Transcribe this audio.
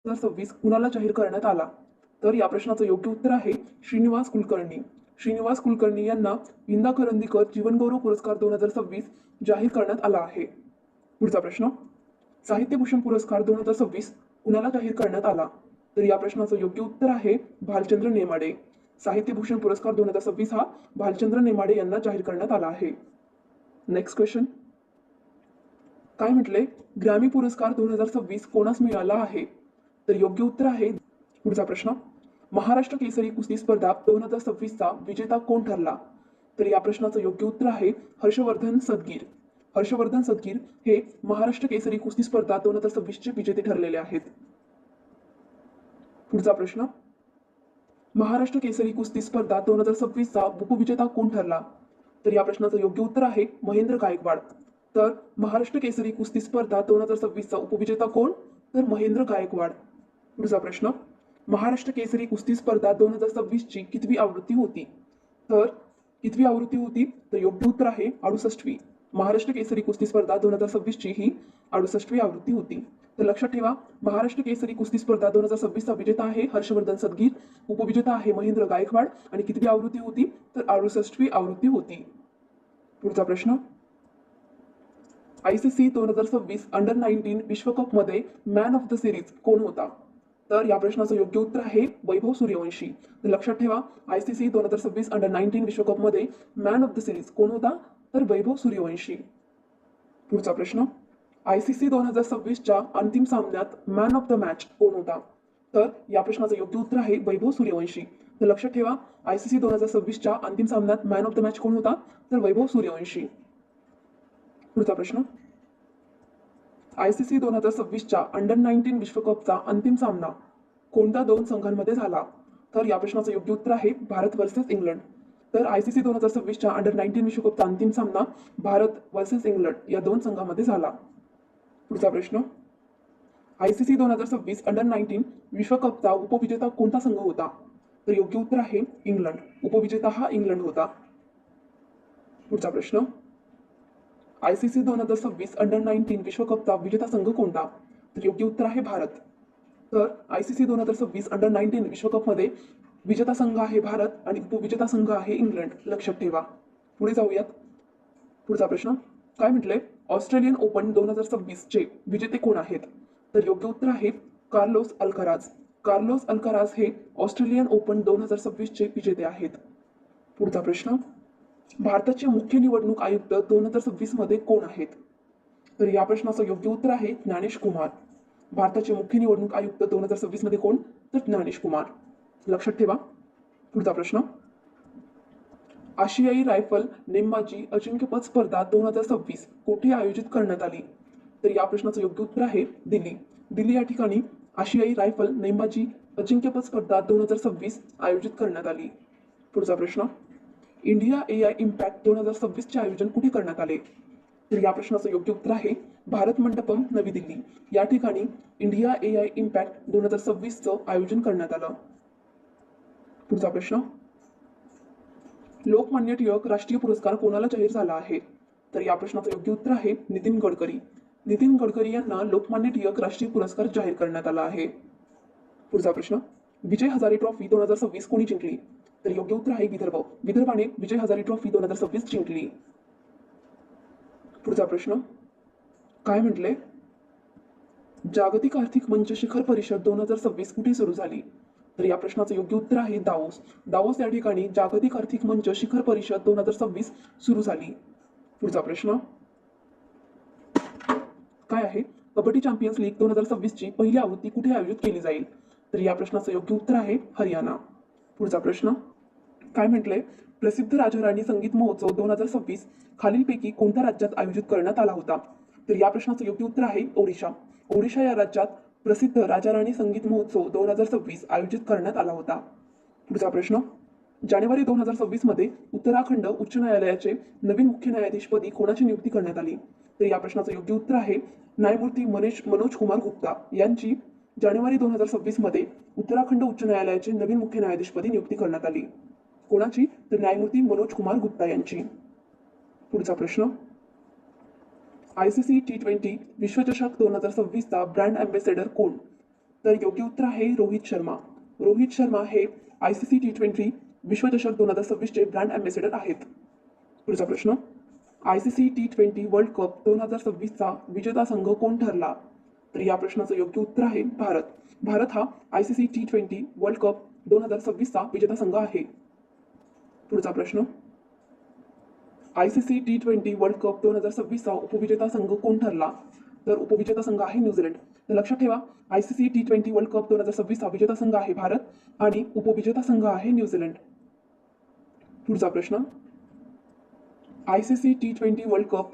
2026 कुणाला जाहीर करण्यात आला? तर या प्रश्नाचं योग्य उत्तर आहे श्रीनिवास कुलकर्णी. श्रीनिवास कुलकर्णी यांना विंदा करंदीकर जीवनगौरव पुरस्कार 2026 जाहीर करण्यात आला आहे. पुढचा प्रश्न, साहित्यभूषण पुरस्कार 2026 कुणाला जाहीर करण्यात आला? तर या प्रश्नाचं योग्य उत्तर आहे भालचंद्र नेमाडे. साहित्यभूषण पुरस्कार 2026 हा भालचंद्र नेमाडे यांना जाहीर करण्यात आला आहे. नेक्स्ट क्वेश्चन, काय म्हटले? ग्रॅमी पुरस्कार 2026 कोणास मिळाला आहे? तर योग्य उत्तर आहे. पुढचा प्रश्न, महाराष्ट्र केसरी कुस्ती स्पर्धा 2026 चा विजेता कोण ठरला? तर या प्रश्नाचं योग्य उत्तर आहे हर्षवर्धन सदगीर. हर्षवर्धन सदगीर हे महाराष्ट्र केसरी कुस्ती स्पर्धा 2026 चे विजेते ठरलेले आहेत. पुढचा प्रश्न, महाराष्ट्र केसरी कुस्ती स्पर्धा 2026 चा उपविजेता कोण ठरला? तर या प्रश्नाचं योग्य उत्तर आहे महेंद्र गायकवाड. तर महाराष्ट्र केसरी कुस्ती स्पर्धा 2026 चा उपविजेता कोण? तर महेंद्र गायकवाड. पुढचा प्रश्न, महाराष्ट्र केसरी कुस्ती स्पर्धा 2026 ची कितवी आवृत्ती होती? तर कितवी आवृत्ती होती? तर योग्य उत्तर आहे 68वी. महाराष्ट्र केसरी कुस्ती स्पर्धा 2026 ची ही 68वी आवृत्ती होती. तर लक्षात ठेवा, महाराष्ट्र केसरी कुस्ती स्पर्धा 2026 चा विजेता आहे हर्षवर्धन सदगीर, उपविजेता आहे महेंद्र गायकवाड आणि कितवी आवृत्ती होती? तर 68वी आवृत्ती होती. पुढचा प्रश्न, ICC 2026 अंडर-19 विश्वकप मध्ये मॅन ऑफ द सिरीज कोण होता? तर या प्रश्नाचं योग्य उत्तर आहे वैभव सूर्यवंशी. तर लक्षात ठेवा, ICC 2026 अंडर-19 विश्वकप मध्ये मॅन ऑफ द सिरीज कोण होता? तर वैभव सूर्यवंशी. पुढचा प्रश्न, ICC 2026 च्या अंतिम सामन्यात मॅन ऑफ द मॅच कोण होता? तर या प्रश्नाचं योग्य उत्तर आहे वैभव सूर्यवंशी. तर लक्षात ठेवा, ICC 2026 च्या अंतिम सामन्यात मॅन ऑफ द मॅच कोण होता? तर वैभव सूर्यवंशी. पुढचा प्रश्न, ICC 2026 च्या अंडर-19 विश्वकपचा अंतिम सामना कोणत्या दोन संघांमध्ये झाला? तर या प्रश्नाचं योग्य उत्तर आहे भारत वर्सेस इंग्लंड. तर ICC 2026 च्या अंडर-19 विश्वकपचा अंतिम सामना भारत वर्सेस इंग्लंड या दोन संघांमध्ये झाला. पुढचा प्रश्न, ICC 2026 अंडर-19 विश्वकपचा उपविजेता कोणता संघ होता? तर योग्य उत्तर आहे इंग्लंड. उपविजेता हा इंग्लंड होता. पुढचा प्रश्न, ICC 2026 अंडर-19 विश्वकपचा विजेता संघ कोणता? तर योग्य उत्तर आहे भारत. तर ICC 2026 अंडर-19 विश्वकपमध्ये विजेता संघ आहे भारत आणि उपविजेता संघ आहे इंग्लंड. लक्षात ठेवा. पुढे जाऊयात. पुढचा प्रश्न, काय म्हटले? ऑस्ट्रेलियन ओपन 2026 चे विजेते कोण आहेत? तर योग्य उत्तर आहे कार्लोस अल्काराज. कार्लोस अल्काराज हे ऑस्ट्रेलियन ओपन 2026 चे विजेते आहेत. पुढचा प्रश्न, भारताचे मुख्य निवडणूक आयुक्त 2026 मध्ये कोण आहेत? तर या प्रश्नाचं योग्य उत्तर आहे ज्ञानेश कुमार. भारताचे मुख्य निवडणूक आयुक्त 2026 मध्ये कोण? तर ज्ञानेश कुमार. लक्षात ठेवा. पुढचा प्रश्न, आशियाई रायफल नेमबाजी अजिंक्यपद स्पर्धा 2026 कुठे आयोजित करण्यात आली? तर या प्रश्नाचं योग्य उत्तर आहे दिल्ली. दिल्ली या ठिकाणी आशियाई रायफल नेमबाजी अजिंक्यपद स्पर्धा 2026 आयोजित करण्यात आली. पुढचा प्रश्न, इंडिया AI इम्पॅक्ट 2026 चे आयोजन कुठे करण्यात आले? तर या प्रश्नाचं योग्य उत्तर आहे भारत मंडपम नवी दिल्ली या ठिकाणी इंडिया AI इम्पॅक्ट 2026 चं आयोजन करण्यात आलं. पुढचा प्रश्न, लोकमान्य टिळक राष्ट्रीय पुरस्कार कोणाला जाहीर झाला आहे? तर या प्रश्नाचं योग्य उत्तर आहे नितीन गडकरी. नितीन गडकरी यांना लोकमान्य टिळक राष्ट्रीय पुरस्कार जाहीर करण्यात आला आहे. पुढचा प्रश्न, विजय हजारे ट्रॉफी 2026 कोणी जिंकली? तर योग्य उत्तर आहे विदर्भ. विदर्भाने विजय हजारे ट्रॉफी 2026 जिंकली. पुढचा प्रश्न, काय म्हटले? जागतिक आर्थिक मंच शिखर परिषद 2026 कुठे सुरू झाली? तर या प्रश्नाचं योग्य उत्तर आहे दावोस. दावोस या ठिकाणी जागतिक आर्थिक मंच शिखर परिषद 2026 सुरू झाली. पुढचा प्रश्न, काय आहे? कबड्डी चॅम्पियन्स लीग 2026 ची पहिली आवृत्ती कुठे आयोजित केली जाईल? तर या प्रश्नाचं योग्य उत्तर आहे हरियाणा. पुढचा प्रश्न, काय म्हटले? प्रसिद्ध राजा-राणी संगीत महोत्सव 2026 खालीलपैकी कोणत्या राज्यात आयोजित करण्यात आला होता? तर या प्रश्नाचं योग्य उत्तर आहे ओडिशा. ओडिशा या राज्यात प्रसिद्ध राजा-राणी संगीत महोत्सव 2026 आयोजित करण्यात आला होता. पुढचा प्रश्न, जानेवारी 2026 मध्ये उत्तराखंड उच्च न्यायालयाचे नवीन मुख्य न्यायाधीशपदी कोणाची नियुक्ती करण्यात आली? तर या प्रश्नाचं योग्य उत्तर आहे न्यायमूर्ती मनोज कुमार गुप्ता यांची जानेवारी 2026 मध्ये उत्तराखंड उच्च न्यायालयाचे नवीन मुख्य न्यायाधीशपदी नियुक्ती करण्यात आली. कोणाची? तर न्यायमूर्ती मनोज कुमार गुप्ता यांची. पुढचा प्रश्न, ICC T20 विश्वचषक 2026 चा ब्रँड अँबॅसेडर कोण? तर योग्य उत्तर आहे रोहित शर्मा. रोहित शर्मा हे ICC T20 विश्वचषक 2026चे ब्रँड अँबॅसेडर आहेत. पुढचा प्रश्न, ICC T20 वर्ल्ड कप 2026चा विजेता संघ कोण ठरला? तर या प्रश्नाचं योग्य उत्तर आहे भारत. भारत हा ICC T20 वर्ल्ड कप 2026चा विजेता संघ आहे. पुढचा प्रश्न, ICC T20 वर्ल्ड कप 2026चा उपविजेता संघ कोण ठरला? तर उपविजेता संघ आहे न्यूझीलंड. तर लक्षात ठेवा, ICC T20 वर्ल्ड कप 2026चा विजेता संघ आहे भारत आणि उपविजेता संघ आहे न्यूझीलंड. पुढचा प्रश्न, ICC T20 वर्ल्ड कप